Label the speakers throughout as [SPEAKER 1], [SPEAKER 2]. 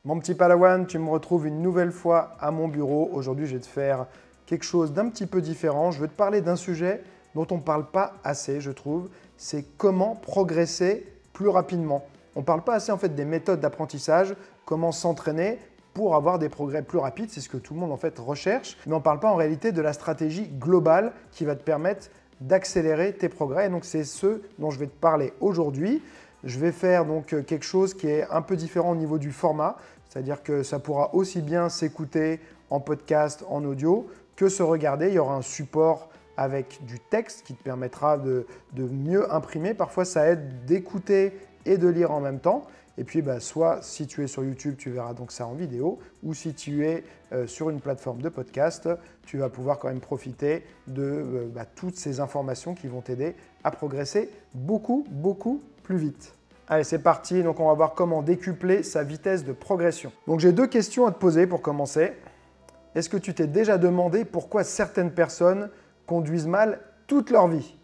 [SPEAKER 1] Mon petit Palawan, tu me retrouves une nouvelle fois à mon bureau. Aujourd'hui, je vais te faire quelque chose d'un petit peu différent. Je vais te parler d'un sujet dont on ne parle pas assez, je trouve. C'est comment progresser plus rapidement. On ne parle pas assez en fait des méthodes d'apprentissage, comment s'entraîner pour avoir des progrès plus rapides. C'est ce que tout le monde en fait recherche. Mais on ne parle pas en réalité de la stratégie globale qui va te permettre d'accélérer tes progrès. Et donc, c'est ce dont je vais te parler aujourd'hui. Je vais faire donc quelque chose qui est un peu différent au niveau du format, c'est-à-dire que ça pourra aussi bien s'écouter en podcast, en audio, que se regarder. Il y aura un support avec du texte qui te permettra de mieux imprimer. Parfois, ça aide d'écouter et de lire en même temps. Et puis, soit si tu es sur YouTube, tu verras donc ça en vidéo, ou si tu es sur une plateforme de podcast, tu vas pouvoir quand même profiter de toutes ces informations qui vont t'aider à progresser beaucoup plus vite. Allez, c'est parti. Donc, on va voir comment décupler sa vitesse de progression. Donc, j'ai deux questions à te poser pour commencer. Est-ce que tu t'es déjà demandé pourquoi certaines personnes conduisent mal toute leur vie?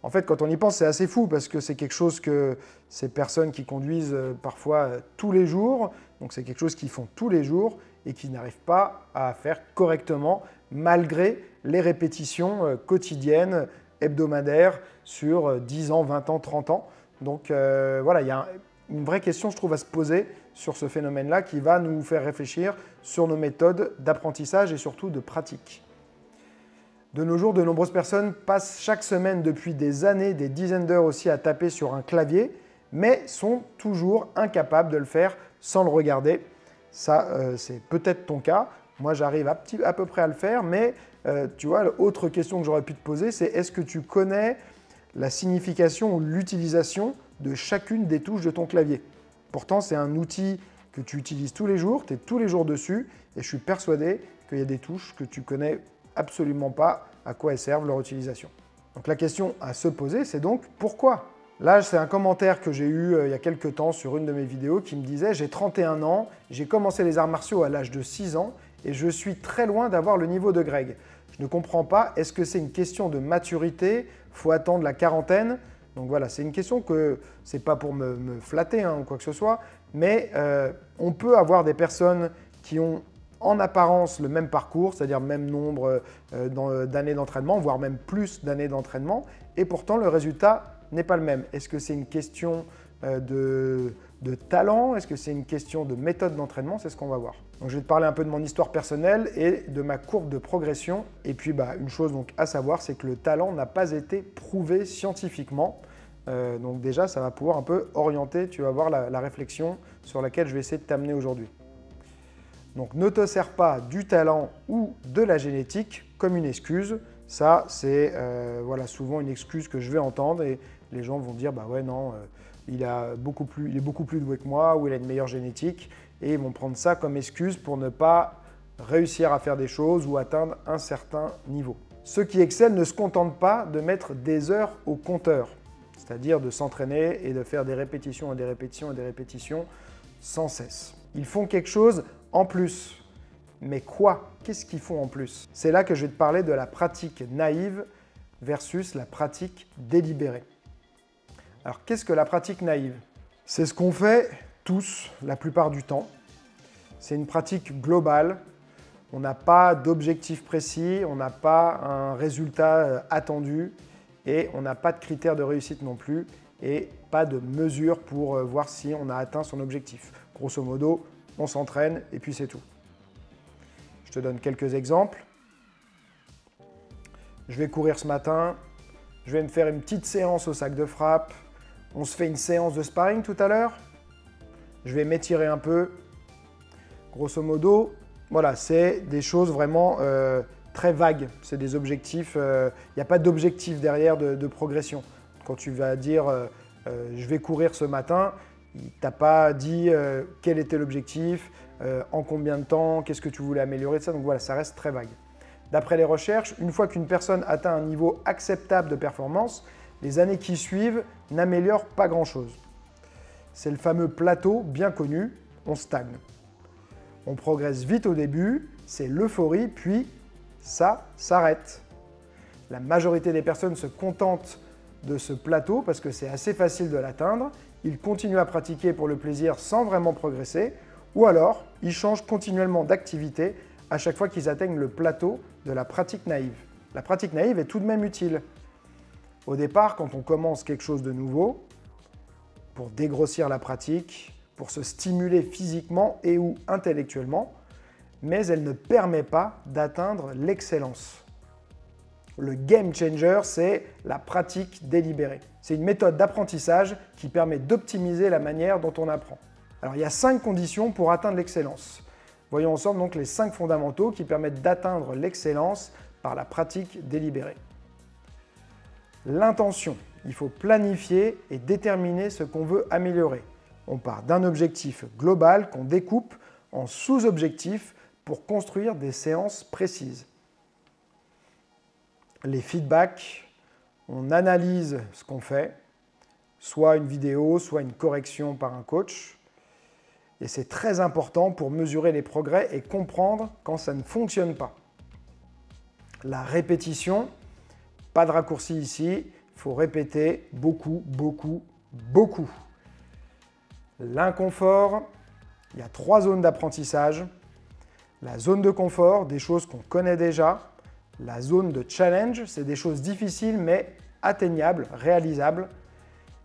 [SPEAKER 1] En fait, quand on y pense, c'est assez fou parce que c'est quelque chose que ces personnes qui conduisent parfois tous les jours, donc c'est quelque chose qu'ils font tous les jours et qui n'arrivent pas à faire correctement malgré les répétitions quotidiennes, hebdomadaires sur 10 ans, 20 ans, 30 ans. Donc voilà, il y a une vraie question, je trouve, à se poser sur ce phénomène-là qui va nous faire réfléchir sur nos méthodes d'apprentissage et surtout de pratique. De nos jours, de nombreuses personnes passent chaque semaine depuis des années, des dizaines d'heures aussi à taper sur un clavier, mais sont toujours incapables de le faire sans le regarder. Ça, c'est peut-être ton cas. Moi, j'arrive à peu près à le faire, mais tu vois, l'autre question que j'aurais pu te poser, c'est est-ce que tu connais la signification ou l'utilisation de chacune des touches de ton clavier? Pourtant, c'est un outil que tu utilises tous les jours, tu es tous les jours dessus, et je suis persuadé qu'il y a des touches que tu connais absolument pas à quoi elles servent, leur utilisation. Donc la question à se poser, c'est donc pourquoi? Là, c'est un commentaire que j'ai eu il y a quelques temps sur une de mes vidéos qui me disait « J'ai 31 ans, j'ai commencé les arts martiaux à l'âge de 6 ans et je suis très loin d'avoir le niveau de Greg. Je ne comprends pas, est-ce que c'est une question de maturité? Faut attendre la quarantaine ?» Donc voilà, c'est une question que c'est pas pour me flatter ou quoi que ce soit, mais on peut avoir des personnes qui ont en apparence le même parcours, c'est-à-dire même nombre d'années d'entraînement, voire même plus d'années d'entraînement, et pourtant le résultat n'est pas le même. Est-ce que c'est une question de talent? Est-ce que c'est une question de méthode d'entraînement? C'est ce qu'on va voir. Donc, je vais te parler un peu de mon histoire personnelle et de ma courbe de progression. Et puis, une chose donc à savoir, c'est que le talent n'a pas été prouvé scientifiquement. Donc déjà, ça va pouvoir un peu orienter, tu vas voir la réflexion sur laquelle je vais essayer de t'amener aujourd'hui. Donc, ne te sers pas du talent ou de la génétique comme une excuse. Ça, c'est souvent une excuse que je vais entendre et les gens vont dire « ouais, non, il est beaucoup plus doué que moi ou il a une meilleure génétique » et ils vont prendre ça comme excuse pour ne pas réussir à faire des choses ou atteindre un certain niveau. Ceux qui excellent ne se contentent pas de mettre des heures au compteur, c'est-à-dire de s'entraîner et de faire des répétitions et des répétitions et des répétitions sans cesse. Ils font quelque chose en plus. Mais quoi? Qu'est-ce qu'ils font en plus? C'est là que je vais te parler de la pratique naïve versus la pratique délibérée. Alors, qu'est-ce que la pratique naïve? C'est ce qu'on fait tous la plupart du temps. C'est une pratique globale. On n'a pas d'objectif précis, on n'a pas un résultat attendu et on n'a pas de critères de réussite non plus et pas de mesure pour voir si on a atteint son objectif. Grosso modo, on s'entraîne et puis c'est tout. Je te donne quelques exemples. Je vais courir ce matin, je vais me faire une petite séance au sac de frappe, on se fait une séance de sparring tout à l'heure, je vais m'étirer un peu. Grosso modo, voilà, c'est des choses vraiment très vagues, c'est des objectifs, il n'y a pas d'objectif derrière de progression. Quand tu vas dire je vais courir ce matin, il t'a pas dit quel était l'objectif, en combien de temps, qu'est-ce que tu voulais améliorer de ça. Donc voilà, ça reste très vague. D'après les recherches, une fois qu'une personne atteint un niveau acceptable de performance, les années qui suivent n'améliorent pas grand-chose. C'est le fameux plateau bien connu, on stagne. On progresse vite au début, c'est l'euphorie, puis ça s'arrête. La majorité des personnes se contentent de ce plateau parce que c'est assez facile de l'atteindre. Ils continuent à pratiquer pour le plaisir sans vraiment progresser Ou alors, ils changent continuellement d'activité à chaque fois qu'ils atteignent le plateau de la pratique naïve. La pratique naïve est tout de même utile. Au départ, quand on commence quelque chose de nouveau, pour dégrossir la pratique, pour se stimuler physiquement et ou intellectuellement, mais elle ne permet pas d'atteindre l'excellence. Le game changer, c'est la pratique délibérée. C'est une méthode d'apprentissage qui permet d'optimiser la manière dont on apprend. Alors, il y a 5 conditions pour atteindre l'excellence. Voyons ensemble donc les 5 fondamentaux qui permettent d'atteindre l'excellence par la pratique délibérée. L'intention. Il faut planifier et déterminer ce qu'on veut améliorer. On part d'un objectif global qu'on découpe en sous-objectifs pour construire des séances précises. Les feedbacks, on analyse ce qu'on fait, soit une vidéo, soit une correction par un coach. Et c'est très important pour mesurer les progrès et comprendre quand ça ne fonctionne pas. La répétition, pas de raccourci ici, il faut répéter beaucoup, beaucoup, beaucoup. L'inconfort, il y a 3 zones d'apprentissage. La zone de confort, des choses qu'on connaît déjà. La zone de challenge, c'est des choses difficiles mais atteignables, réalisables.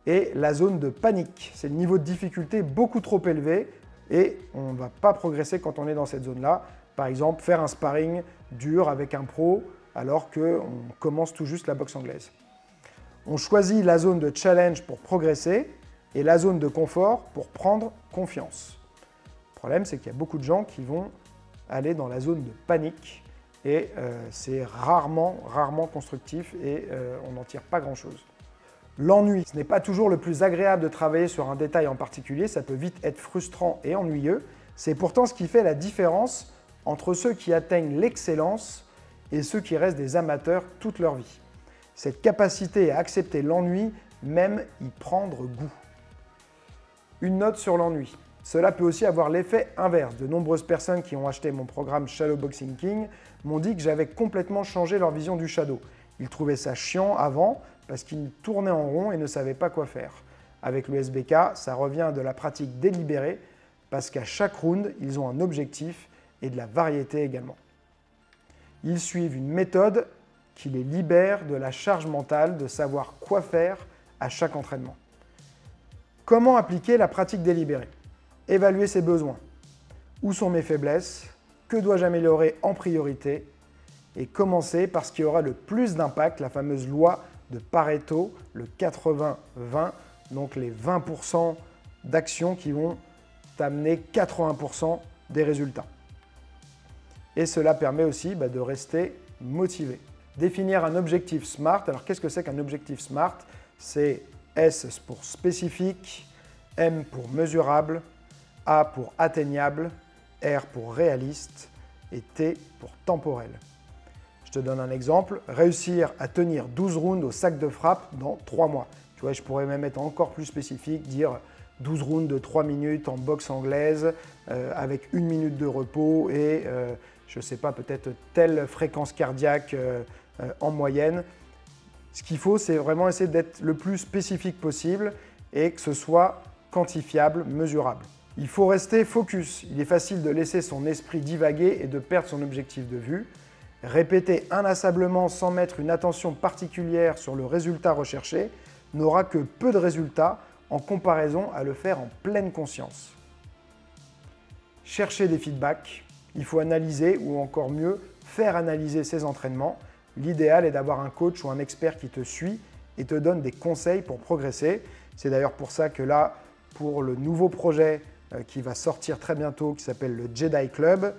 [SPEAKER 1] Et la zone de panique, c'est le niveau de difficulté beaucoup trop élevé et on ne va pas progresser quand on est dans cette zone-là. Par exemple, faire un sparring dur avec un pro alors qu'on commence tout juste la boxe anglaise. On choisit la zone de challenge pour progresser et la zone de confort pour prendre confiance. Le problème, c'est qu'il y a beaucoup de gens qui vont aller dans la zone de panique et c'est rarement constructif et on n'en tire pas grand-chose. L'ennui, ce n'est pas toujours le plus agréable de travailler sur un détail en particulier, ça peut vite être frustrant et ennuyeux. C'est pourtant ce qui fait la différence entre ceux qui atteignent l'excellence et ceux qui restent des amateurs toute leur vie. Cette capacité à accepter l'ennui, même y prendre goût. Une note sur l'ennui. Cela peut aussi avoir l'effet inverse. De nombreuses personnes qui ont acheté mon programme Shadow Boxing King m'ont dit que j'avais complètement changé leur vision du shadow. Ils trouvaient ça chiant avant parce qu'ils tournaient en rond et ne savaient pas quoi faire. Avec le SBK, ça revient de la pratique délibérée parce qu'à chaque round, ils ont un objectif et de la variété également. Ils suivent une méthode qui les libère de la charge mentale de savoir quoi faire à chaque entraînement. Comment appliquer la pratique délibérée? Évaluer ses besoins. Où sont mes faiblesses? Que dois-je améliorer en priorité? Et commencer par ce qui aura le plus d'impact, la fameuse loi de Pareto, le 80-20, donc les 20% d'actions qui vont t'amener 80% des résultats. Et cela permet aussi de rester motivé. Définir un objectif SMART. Alors qu'est-ce que c'est qu'un objectif SMART? C'est S pour spécifique, M pour mesurable, A pour atteignable, R pour réaliste et T pour temporel. Je te donne un exemple. Réussir à tenir 12 rounds au sac de frappe dans 3 mois. Tu vois, je pourrais même être encore plus spécifique, dire 12 rounds de 3 minutes en boxe anglaise avec 1 minute de repos et je ne sais pas, peut-être telle fréquence cardiaque en moyenne. Ce qu'il faut, c'est vraiment essayer d'être le plus spécifique possible et que ce soit quantifiable, mesurable. Il faut rester focus. Il est facile de laisser son esprit divaguer et de perdre son objectif de vue. Répéter inlassablement sans mettre une attention particulière sur le résultat recherché n'aura que peu de résultats en comparaison à le faire en pleine conscience. Chercher des feedbacks. Il faut analyser ou encore mieux, faire analyser ses entraînements. L'idéal est d'avoir un coach ou un expert qui te suit et te donne des conseils pour progresser. C'est d'ailleurs pour ça que là, pour le nouveau projet qui va sortir très bientôt, qui s'appelle le Jedi Club,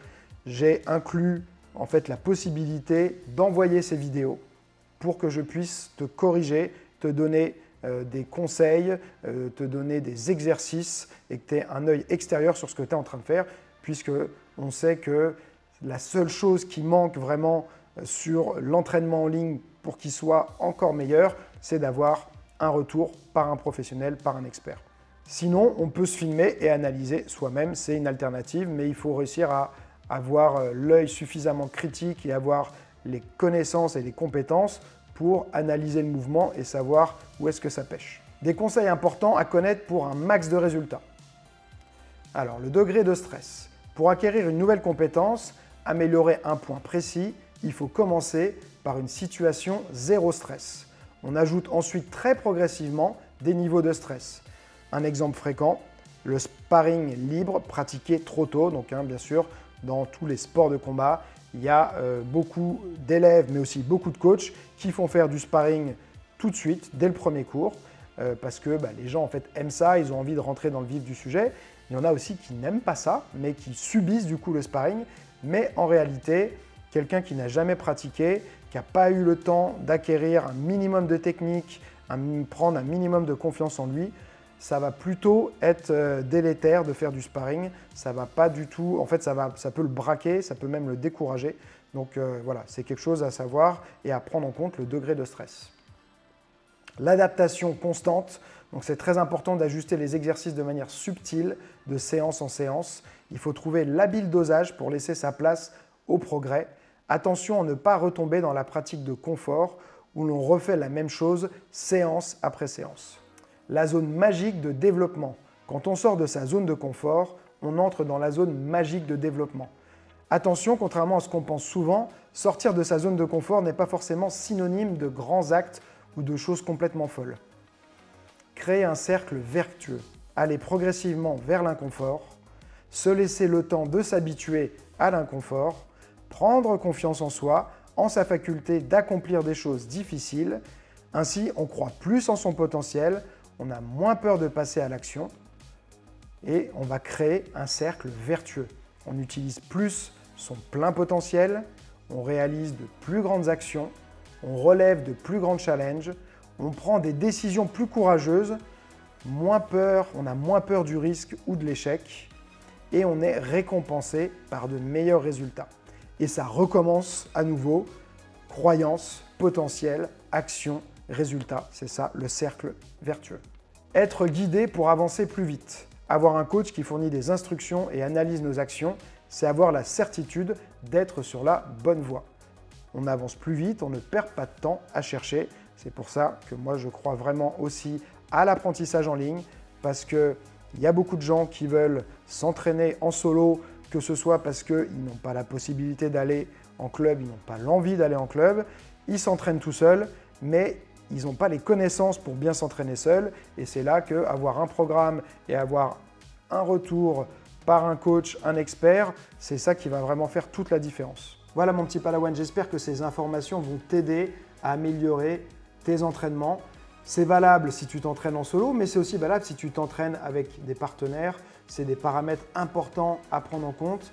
[SPEAKER 1] j'ai inclus en fait la possibilité d'envoyer ces vidéos pour que je puisse te corriger, te donner des conseils, te donner des exercices et que tu aies un œil extérieur sur ce que tu es en train de faire, puisque on sait que la seule chose qui manque vraiment sur l'entraînement en ligne pour qu'il soit encore meilleur, c'est d'avoir un retour par un professionnel, par un expert. Sinon, on peut se filmer et analyser soi-même, c'est une alternative, mais il faut réussir à avoir l'œil suffisamment critique et avoir les connaissances et les compétences pour analyser le mouvement et savoir où est-ce que ça pêche. Des conseils importants à connaître pour un max de résultats. Alors, le degré de stress. Pour acquérir une nouvelle compétence, améliorer un point précis, il faut commencer par une situation zéro stress. On ajoute ensuite très progressivement des niveaux de stress. Un exemple fréquent, le sparring libre pratiqué trop tôt. Donc bien sûr, dans tous les sports de combat, il y a beaucoup d'élèves, mais aussi beaucoup de coachs qui font faire du sparring tout de suite, dès le premier cours, parce que les gens en fait aiment ça, ils ont envie de rentrer dans le vif du sujet. Il y en a aussi qui n'aiment pas ça, mais qui subissent du coup le sparring. Mais en réalité, quelqu'un qui n'a jamais pratiqué, qui n'a pas eu le temps d'acquérir un minimum de technique, prendre un minimum de confiance en lui, ça va plutôt être délétère de faire du sparring. Ça va pas du tout, en fait ça peut le braquer, ça peut même le décourager. Donc voilà, c'est quelque chose à savoir et à prendre en compte le degré de stress. L'adaptation constante, donc c'est très important d'ajuster les exercices de manière subtile, de séance en séance. Il faut trouver l'habile dosage pour laisser sa place au progrès. Attention à ne pas retomber dans la pratique de confort où l'on refait la même chose séance après séance. La zone magique de développement. Quand on sort de sa zone de confort, on entre dans la zone magique de développement. Attention, contrairement à ce qu'on pense souvent, sortir de sa zone de confort n'est pas forcément synonyme de grands actes ou de choses complètement folles. Créer un cercle vertueux, aller progressivement vers l'inconfort, se laisser le temps de s'habituer à l'inconfort, prendre confiance en soi, en sa faculté d'accomplir des choses difficiles. Ainsi, on croit plus en son potentiel, on a moins peur de passer à l'action et on va créer un cercle vertueux. On utilise plus son plein potentiel, on réalise de plus grandes actions, on relève de plus grands challenges, on prend des décisions plus courageuses, on a moins peur du risque ou de l'échec et on est récompensé par de meilleurs résultats. Et ça recommence à nouveau, croyance, potentiel, action, résultat. C'est ça le cercle vertueux. Être guidé pour avancer plus vite. Avoir un coach qui fournit des instructions et analyse nos actions, c'est avoir la certitude d'être sur la bonne voie. On avance plus vite, on ne perd pas de temps à chercher. C'est pour ça que moi je crois vraiment aussi à l'apprentissage en ligne parce qu'il y a beaucoup de gens qui veulent s'entraîner en solo, que ce soit parce qu'ils n'ont pas la possibilité d'aller en club, ils n'ont pas l'envie d'aller en club, ils s'entraînent tout seuls, mais ils n'ont pas les connaissances pour bien s'entraîner seuls. Et c'est là qu'avoir un programme et avoir un retour par un coach, un expert, c'est ça qui va vraiment faire toute la différence. Voilà mon petit Palawan, j'espère que ces informations vont t'aider à améliorer tes entraînements. C'est valable si tu t'entraînes en solo, mais c'est aussi valable si tu t'entraînes avec des partenaires. C'est des paramètres importants à prendre en compte.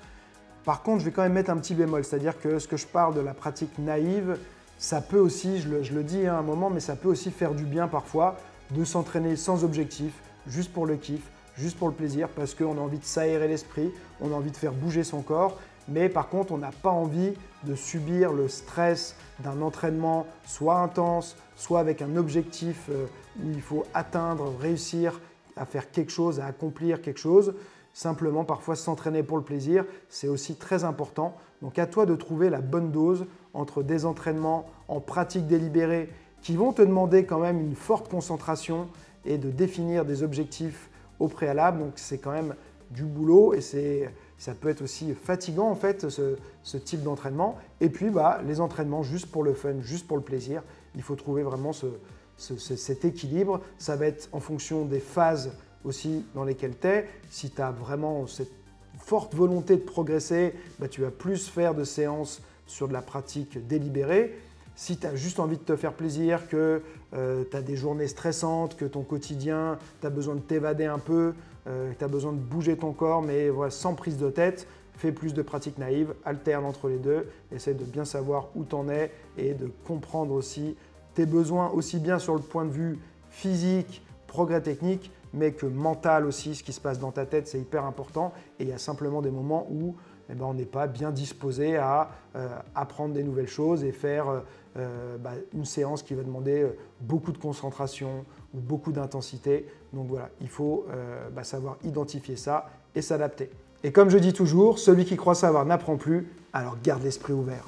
[SPEAKER 1] Par contre, je vais quand même mettre un petit bémol, c'est-à-dire que ce que je parle de la pratique naïve, ça peut aussi, je le dis à un moment, mais ça peut aussi faire du bien parfois de s'entraîner sans objectif, juste pour le kiff, juste pour le plaisir, parce qu'on a envie de s'aérer l'esprit, on a envie de faire bouger son corps. Mais par contre, on n'a pas envie de subir le stress d'un entraînement soit intense, soit avec un objectif où il faut atteindre, réussir à faire quelque chose, à accomplir quelque chose. Simplement, parfois, s'entraîner pour le plaisir, c'est aussi très important. Donc, à toi de trouver la bonne dose entre des entraînements en pratique délibérée qui vont te demander quand même une forte concentration et de définir des objectifs au préalable. Donc, c'est quand même du boulot et ça peut être aussi fatigant en fait ce type d'entraînement. Et puis les entraînements juste pour le fun, juste pour le plaisir. Il faut trouver vraiment cet équilibre. Ça va être en fonction des phases aussi dans lesquelles tu es. Si tu as vraiment cette forte volonté de progresser, tu vas plus faire de séances sur de la pratique délibérée. Si tu as juste envie de te faire plaisir, que tu as des journées stressantes, que ton quotidien, tu as besoin de t'évader un peu, tu as besoin de bouger ton corps, mais voilà, sans prise de tête, fais plus de pratiques naïves, alterne entre les deux, essaie de bien savoir où tu en es et de comprendre aussi tes besoins, aussi bien sur le point de vue physique, progrès technique, mais que mental aussi, ce qui se passe dans ta tête, c'est hyper important. Et il y a simplement des moments où on n'est pas bien disposé à apprendre des nouvelles choses et faire une séance qui va demander beaucoup de concentration ou beaucoup d'intensité. Donc voilà, il faut savoir identifier ça et s'adapter. Et comme je dis toujours, celui qui croit savoir n'apprend plus, alors garde l'esprit ouvert.